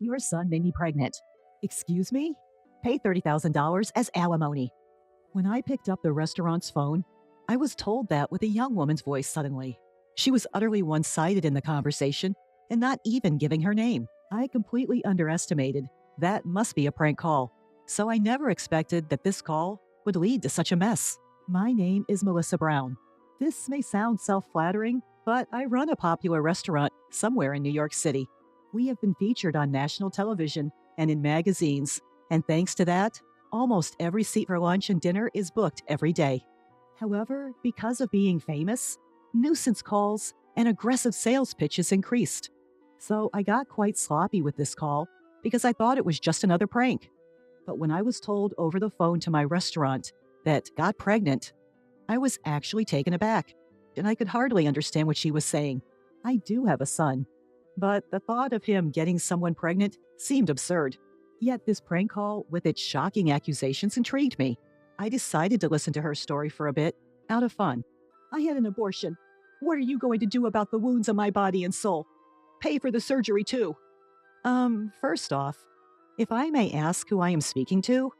Your son made me pregnant. Excuse me? Pay $30,000 as alimony. When I picked up the restaurant's phone, I was told that with a young woman's voice suddenly. She was utterly one sided in the conversation and not even giving her name. I completely underestimated. That must be a prank call. So I never expected that this call would lead to such a mess. My name is Melissa Brown. This may sound self flattering, but I run a popular restaurant somewhere in New York City. We have been featured on national television and in magazines, and thanks to that, almost every seat for lunch and dinner is booked every day. However, because of being famous, nuisance calls and aggressive sales pitches increased. So I got quite sloppy with this call because I thought it was just another prank. But when I was told over the phone to my restaurant that got pregnant, I was actually taken aback, and I could hardly understand what she was saying. I do have a son, but the thought of him getting someone pregnant seemed absurd. Yet this prank call with its shocking accusations intrigued me. I decided to listen to her story for a bit, out of fun. I had an abortion. What are you going to do about the wounds on my body and soul? Pay for the surgery too. First off, if I may ask who I am speaking to,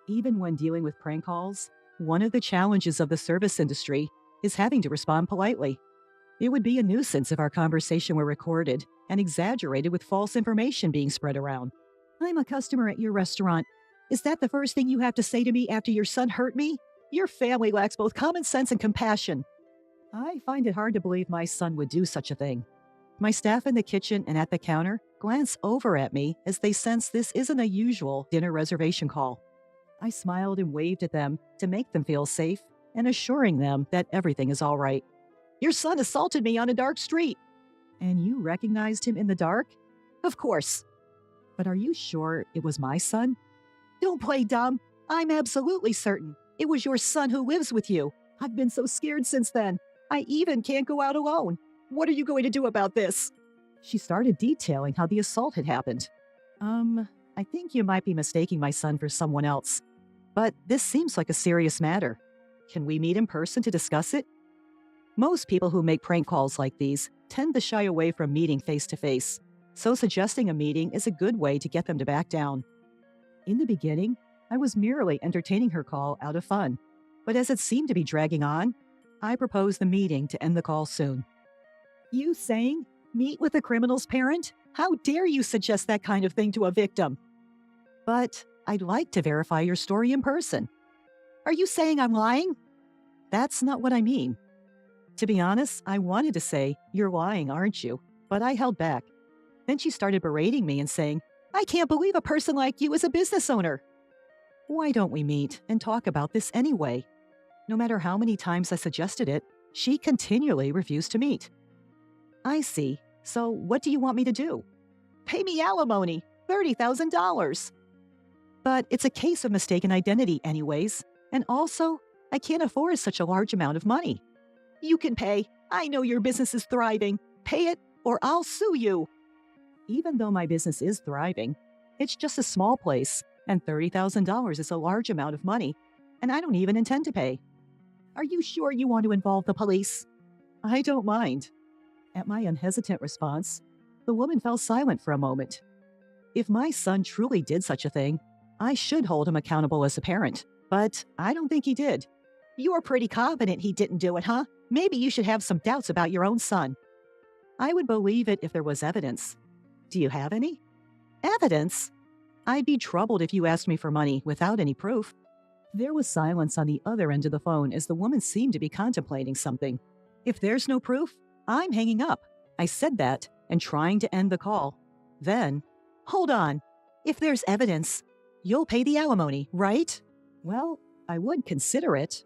even when dealing with prank calls, one of the challenges of the service industry is having to respond politely. It would be a nuisance if our conversation were recorded and exaggerated with false information being spread around. I'm a customer at your restaurant. Is that the first thing you have to say to me after your son hurt me? Your family lacks both common sense and compassion. I find it hard to believe my son would do such a thing. My staff in the kitchen and at the counter glance over at me as they sense this isn't a usual dinner reservation call. I smiled and waved at them to make them feel safe and assuring them that everything is all right. Your son assaulted me on a dark street. And you recognized him in the dark? Of course. But are you sure it was my son? Don't play dumb. I'm absolutely certain. It was your son who lives with you. I've been so scared since then. I even can't go out alone. What are you going to do about this? She started detailing how the assault had happened. I think you might be mistaking my son for someone else. But this seems like a serious matter. Can we meet in person to discuss it? Most people who make prank calls like these tend to shy away from meeting face to face, so suggesting a meeting is a good way to get them to back down. In the beginning, I was merely entertaining her call out of fun, but as it seemed to be dragging on, I proposed the meeting to end the call soon. You saying, meet with a criminal's parent? How dare you suggest that kind of thing to a victim? But I'd like to verify your story in person. Are you saying I'm lying? That's not what I mean. To be honest, I wanted to say, you're lying, aren't you? But I held back. Then she started berating me and saying, I can't believe a person like you is a business owner. Why don't we meet and talk about this anyway? No matter how many times I suggested it, she continually refused to meet. I see. So what do you want me to do? Pay me alimony, $30,000. But it's a case of mistaken identity anyways. And also, I can't afford such a large amount of money. You can pay. I know your business is thriving. Pay it or I'll sue you. Even though my business is thriving, it's just a small place, and $30,000 is a large amount of money, and I don't even intend to pay. Are you sure you want to involve the police? I don't mind. At my unhesitant response, the woman fell silent for a moment. If my son truly did such a thing, I should hold him accountable as a parent, but I don't think he did. You're pretty confident he didn't do it, huh? Maybe you should have some doubts about your own son. I would believe it if there was evidence. Do you have any? Evidence? I'd be troubled if you asked me for money without any proof. There was silence on the other end of the phone as the woman seemed to be contemplating something. If there's no proof, I'm hanging up. I said that and trying to end the call. Then, hold on. If there's evidence, you'll pay the alimony, right? Well, I would consider it.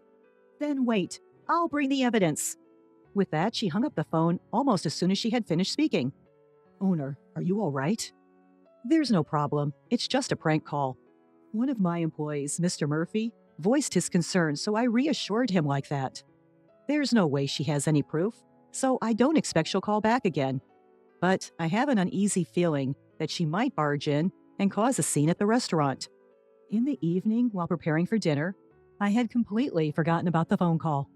Then wait, I'll bring the evidence. With that, she hung up the phone almost as soon as she had finished speaking. Owner, are you all right? There's no problem. It's just a prank call. One of my employees, Mr. Murphy, voiced his concern, so I reassured him like that. There's no way she has any proof, so I don't expect she'll call back again. But I have an uneasy feeling that she might barge in and cause a scene at the restaurant. In the evening, while preparing for dinner, I had completely forgotten about the phone call.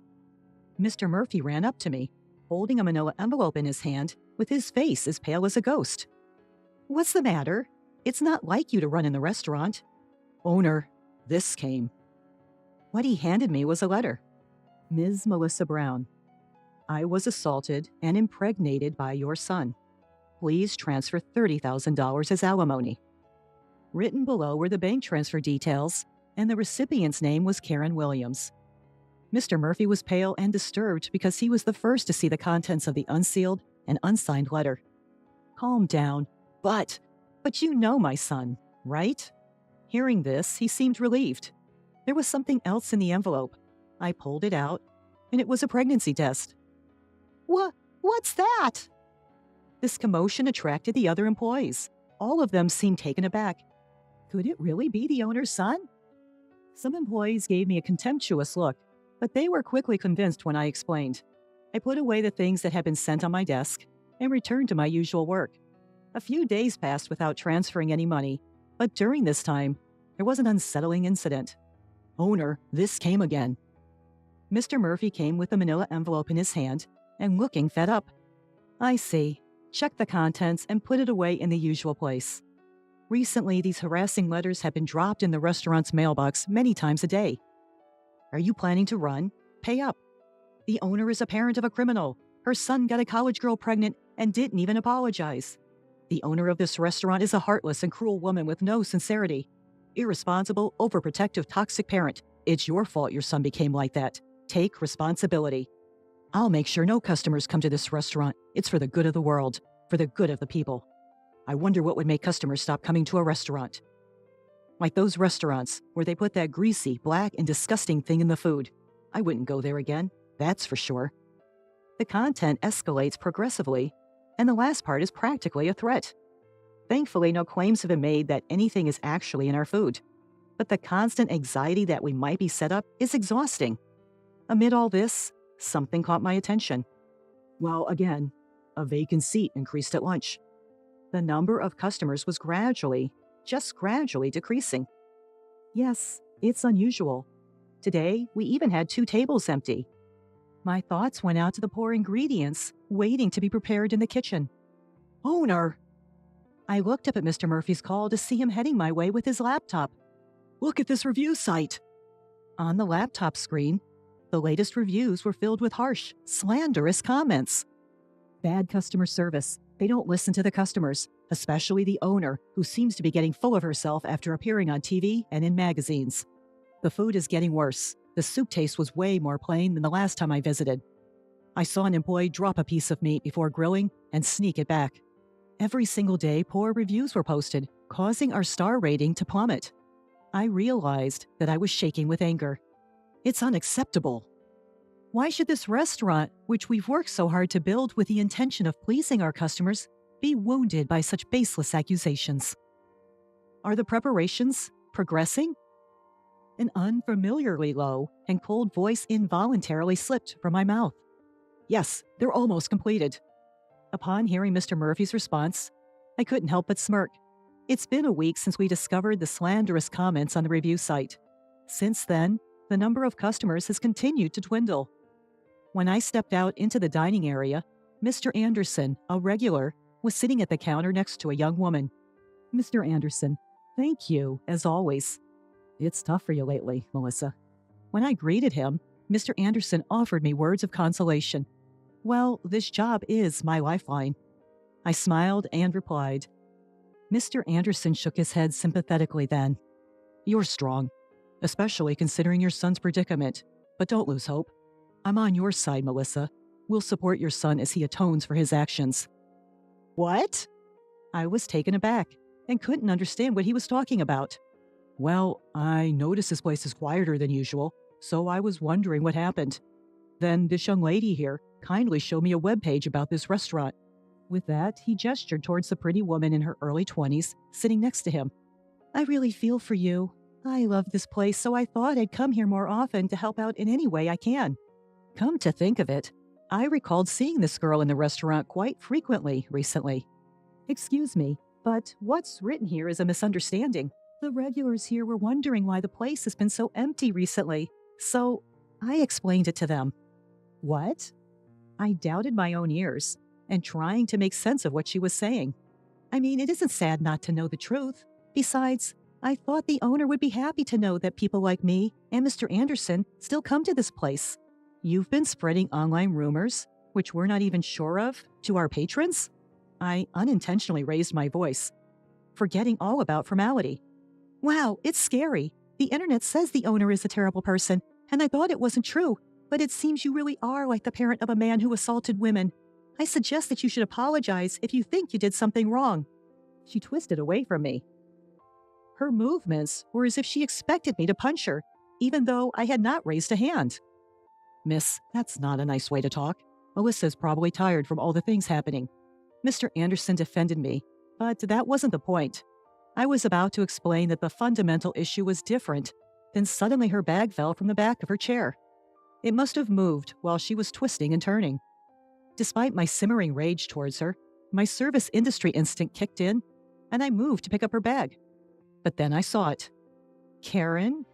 Mr. Murphy ran up to me, holding a manila envelope in his hand, with his face as pale as a ghost. What's the matter? It's not like you to run in the restaurant. Owner, this came. What he handed me was a letter. Ms. Melissa Brown, I was assaulted and impregnated by your son. Please transfer $30,000 as alimony. Written below were the bank transfer details, and the recipient's name was Karen Williams. Mr. Murphy was pale and disturbed because he was the first to see the contents of the unsealed and unsigned letter. Calm down. But you know my son, right? Hearing this, he seemed relieved. There was something else in the envelope. I pulled it out, and it was a pregnancy test. What's that? This commotion attracted the other employees. All of them seemed taken aback. Could it really be the owner's son? Some employees gave me a contemptuous look, but they were quickly convinced when I explained. I put away the things that had been sent on my desk and returned to my usual work. A few days passed without transferring any money, but during this time, there was an unsettling incident. Owner, this came again. Mr. Murphy came with a manila envelope in his hand and looking fed up. I see. Check the contents and put it away in the usual place. Recently, these harassing letters have been dropped in the restaurant's mailbox many times a day. Are you planning to run? Pay up. The owner is a parent of a criminal. Her son got a college girl pregnant and didn't even apologize. The owner of this restaurant is a heartless and cruel woman with no sincerity. Irresponsible, overprotective, toxic parent. It's your fault your son became like that. Take responsibility. I'll make sure no customers come to this restaurant. It's for the good of the world, for the good of the people. I wonder what would make customers stop coming to a restaurant. Like those restaurants where they put that greasy, black, and disgusting thing in the food. I wouldn't go there again, that's for sure. The content escalates progressively, and the last part is practically a threat. Thankfully, no claims have been made that anything is actually in our food. But the constant anxiety that we might be set up is exhausting. Amid all this, something caught my attention. Well, again, a vacant seat increased at lunch. The number of customers was just gradually decreasing. Yes, it's unusual. Today, we even had 2 tables empty. My thoughts went out to the poor ingredients waiting to be prepared in the kitchen. Owner! I looked up at Mr. Murphy's call to see him heading my way with his laptop. Look at this review site. On the laptop screen, the latest reviews were filled with harsh, slanderous comments. Bad customer service. They don't listen to the customers, especially the owner, who seems to be getting full of herself after appearing on TV and in magazines. The food is getting worse. The soup taste was way more plain than the last time I visited. I saw an employee drop a piece of meat before grilling and sneak it back. Every single day, poor reviews were posted, causing our star rating to plummet. I realized that I was shaking with anger. It's unacceptable. Why should this restaurant, which we've worked so hard to build with the intention of pleasing our customers, be wounded by such baseless accusations? Are the preparations progressing? An unfamiliarly low and cold voice involuntarily slipped from my mouth. Yes, they're almost completed. Upon hearing Mr. Murphy's response, I couldn't help but smirk. It's been a week since we discovered the slanderous comments on the review site. Since then, the number of customers has continued to dwindle. When I stepped out into the dining area, Mr. Anderson, a regular, was sitting at the counter next to a young woman. Mr. Anderson, thank you, as always. It's tough for you lately, Melissa. When I greeted him, Mr. Anderson offered me words of consolation. Well, this job is my lifeline. I smiled and replied. Mr. Anderson shook his head sympathetically then. You're strong, especially considering your son's predicament, but don't lose hope. I'm on your side, Melissa. We'll support your son as he atones for his actions. What? I was taken aback and couldn't understand what he was talking about. Well, I noticed this place is quieter than usual, so I was wondering what happened. Then this young lady here kindly showed me a webpage about this restaurant. With that, he gestured towards the pretty woman in her early 20s sitting next to him. I really feel for you. I love this place, so I thought I'd come here more often to help out in any way I can. Come to think of it, I recalled seeing this girl in the restaurant quite frequently recently. Excuse me, but what's written here is a misunderstanding. The regulars here were wondering why the place has been so empty recently, so I explained it to them. What? I doubted my own ears and trying to make sense of what she was saying. I mean, it isn't sad not to know the truth. Besides, I thought the owner would be happy to know that people like me and Mr. Anderson still come to this place. You've been spreading online rumors, which we're not even sure of, to our patrons? I unintentionally raised my voice, forgetting all about formality. Wow, it's scary. The internet says the owner is a terrible person, and I thought it wasn't true, but it seems you really are like the parent of a man who assaulted women. I suggest that you should apologize if you think you did something wrong. She twisted away from me. Her movements were as if she expected me to punch her, even though I had not raised a hand. Miss, that's not a nice way to talk. Melissa's probably tired from all the things happening. Mr. Anderson defended me, but that wasn't the point. I was about to explain that the fundamental issue was different, then suddenly her bag fell from the back of her chair. It must have moved while she was twisting and turning. Despite my simmering rage towards her, my service industry instinct kicked in, and I moved to pick up her bag. But then I saw it. Karen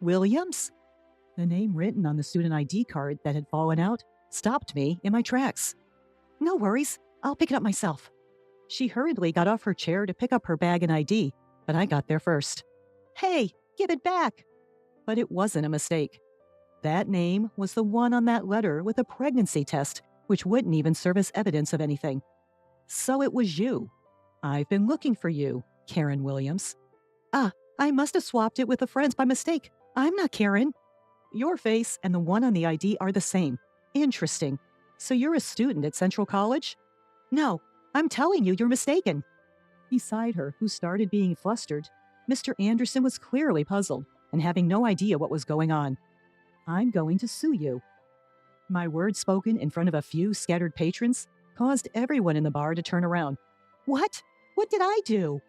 Williams? The name written on the student ID card that had fallen out stopped me in my tracks. No worries, I'll pick it up myself. She hurriedly got off her chair to pick up her bag and ID, but I got there first. Hey, give it back! But it wasn't a mistake. That name was the one on that letter with a pregnancy test, which wouldn't even serve as evidence of anything. So it was you. I've been looking for you, Karen Williams. Ah, I must have swapped it with a friend by mistake. I'm not Karen. Your face and the one on the ID are the same. Interesting. So you're a student at Central College? No, I'm telling you, you're mistaken. Beside her, who started being flustered, Mr. Anderson was clearly puzzled and having no idea what was going on. I'm going to sue you. My words spoken in front of a few scattered patrons caused everyone in the bar to turn around. What? What did I do?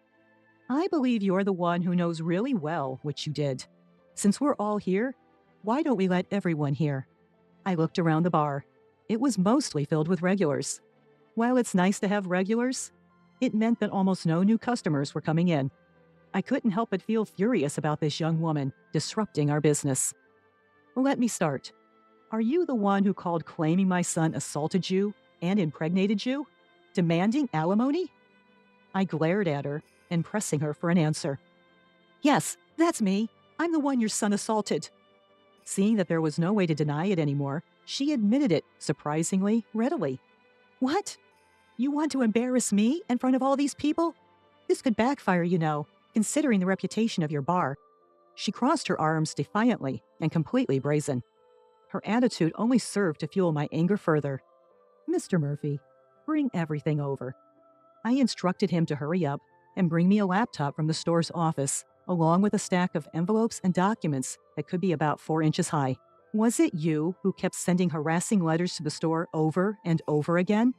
I believe you're the one who knows really well what you did. Since we're all here, why don't we let everyone hear? I looked around the bar. It was mostly filled with regulars. While it's nice to have regulars, it meant that almost no new customers were coming in. I couldn't help but feel furious about this young woman disrupting our business. Let me start. Are you the one who called claiming my son assaulted you and impregnated you, demanding alimony? I glared at her and pressing her for an answer. Yes, that's me. I'm the one your son assaulted. Seeing that there was no way to deny it anymore, she admitted it, surprisingly, readily. What? You want to embarrass me in front of all these people? This could backfire, you know, considering the reputation of your bar. She crossed her arms defiantly and completely brazen. Her attitude only served to fuel my anger further. Mr. Murphy, bring everything over. I instructed him to hurry up and bring me a laptop from the store's office, along with a stack of envelopes and documents that could be about 4 inches high. Was it you who kept sending harassing letters to the store over and over again?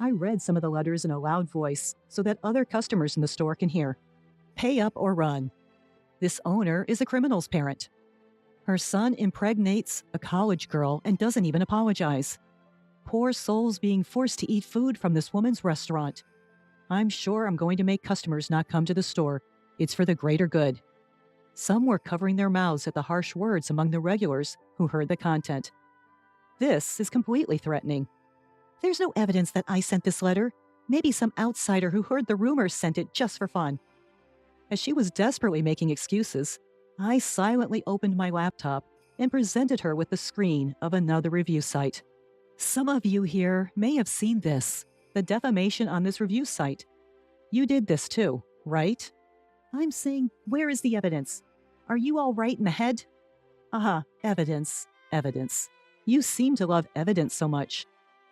I read some of the letters in a loud voice so that other customers in the store can hear. Pay up or run. This owner is a criminal's parent. Her son impregnates a college girl and doesn't even apologize. Poor souls being forced to eat food from this woman's restaurant. I'm sure I'm going to make customers not come to the store. It's for the greater good. Some were covering their mouths at the harsh words among the regulars who heard the content. This is completely threatening. There's no evidence that I sent this letter. Maybe some outsider who heard the rumors sent it just for fun. As she was desperately making excuses, I silently opened my laptop and presented her with the screen of another review site. Some of you here may have seen this, the defamation on this review site. You did this too, right? I'm saying, where is the evidence? Are you all right in the head? Evidence. You seem to love evidence so much,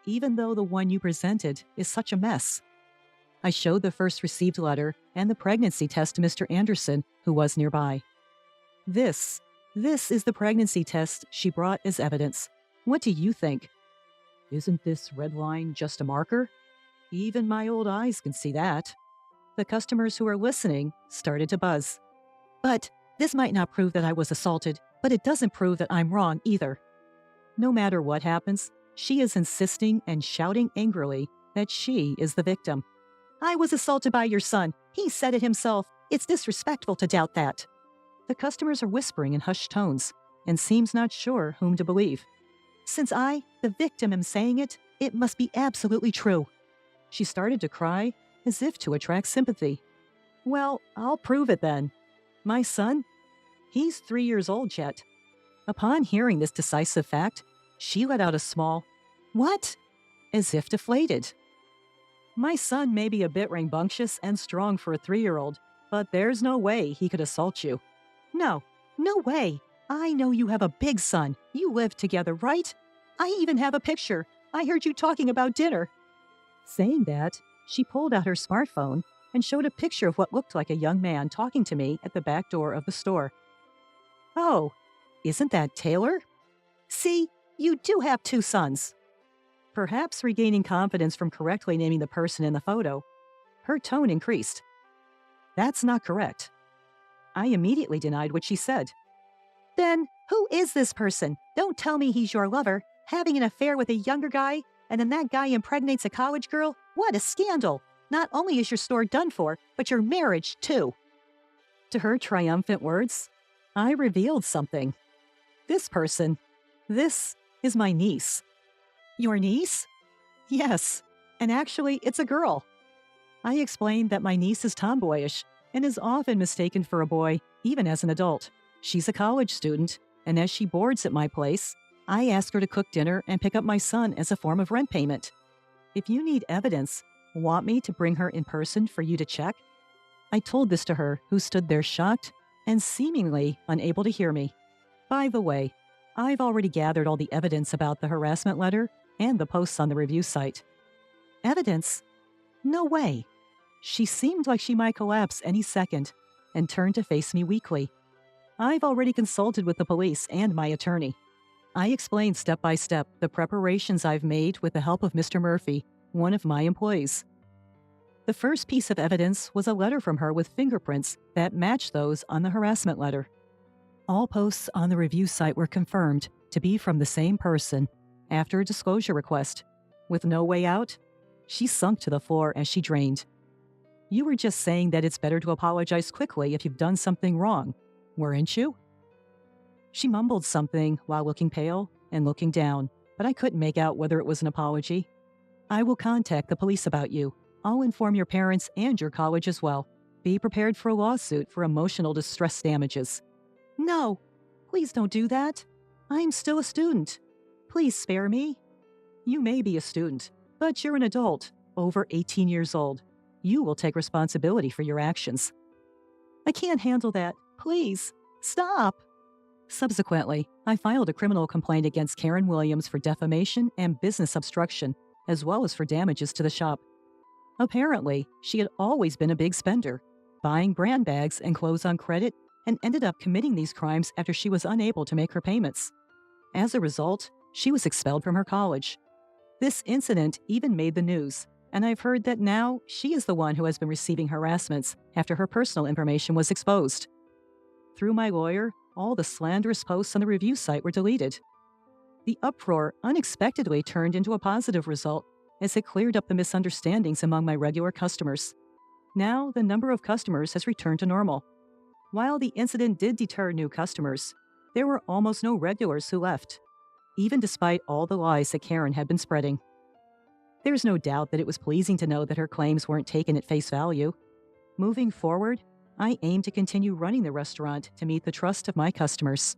even though the one you presented is such a mess. I showed the first received letter and the pregnancy test to Mr. Anderson, who was nearby. This is the pregnancy test she brought as evidence. What do you think? Isn't this red line just a marker? Even my old eyes can see that. The customers who were listening started to buzz. But this might not prove that I was assaulted, but it doesn't prove that I'm wrong either. No matter what happens, she is insisting and shouting angrily that she is the victim. I was assaulted by your son. He said it himself. It's disrespectful to doubt that. The customers are whispering in hushed tones and seems not sure whom to believe. Since I, the victim, am saying it, it must be absolutely true. She started to cry as if to attract sympathy. Well, I'll prove it then. My son? He's 3 years old yet. Upon hearing this decisive fact, she let out a small, "What?" as if deflated. My son may be a bit rambunctious and strong for a 3-year-old, but there's no way he could assault you. No, no way. I know you have a big son. You live together, right? I even have a picture. I heard you talking about dinner. Saying that, she pulled out her smartphone and showed a picture of what looked like a young man talking to me at the back door of the store. Oh, isn't that Taylor? See, you do have 2 sons. Perhaps regaining confidence from correctly naming the person in the photo, her tone increased. That's not correct. I immediately denied what she said. Then, who is this person? Don't tell me he's your lover, having an affair with a younger guy, and then that guy impregnates a college girl? What a scandal! Not only is your store done for, but your marriage, too. To her triumphant words, I revealed something. This person, this is my niece. Your niece? Yes, and actually, it's a girl. I explained that my niece is tomboyish and is often mistaken for a boy, even as an adult. She's a college student, and as she boards at my place, I ask her to cook dinner and pick up my son as a form of rent payment. If you need evidence, want me to bring her in person for you to check? I told this to her, who stood there shocked and seemingly unable to hear me. By the way, I've already gathered all the evidence about the harassment letter and the posts on the review site. Evidence? No way. She seemed like she might collapse any second and turned to face me weakly. I've already consulted with the police and my attorney. I explained step by step the preparations I've made with the help of Mr. Murphy, one of my employees. The first piece of evidence was a letter from her with fingerprints that matched those on the harassment letter. All posts on the review site were confirmed to be from the same person after a disclosure request. With no way out, she sunk to the floor as she drained. You were just saying that it's better to apologize quickly if you've done something wrong, weren't you? She mumbled something while looking pale and looking down, but I couldn't make out whether it was an apology. I will contact the police about you. I'll inform your parents and your college as well. Be prepared for a lawsuit for emotional distress damages. No, please don't do that. I'm still a student. Please spare me. You may be a student, but you're an adult, over 18 years old. You will take responsibility for your actions. I can't handle that. Please, stop. Subsequently, I filed a criminal complaint against Karen Williams for defamation and business obstruction, as well as for damages to the shop. Apparently, she had always been a big spender, buying brand bags and clothes on credit, and ended up committing these crimes after she was unable to make her payments. As a result, she was expelled from her college. This incident even made the news, and I've heard that now she is the one who has been receiving harassments after her personal information was exposed. Through my lawyer, all the slanderous posts on the review site were deleted. The uproar unexpectedly turned into a positive result as it cleared up the misunderstandings among my regular customers. Now, the number of customers has returned to normal. While the incident did deter new customers, there were almost no regulars who left, even despite all the lies that Karen had been spreading. There's no doubt that it was pleasing to know that her claims weren't taken at face value. Moving forward, I aim to continue running the restaurant to meet the trust of my customers.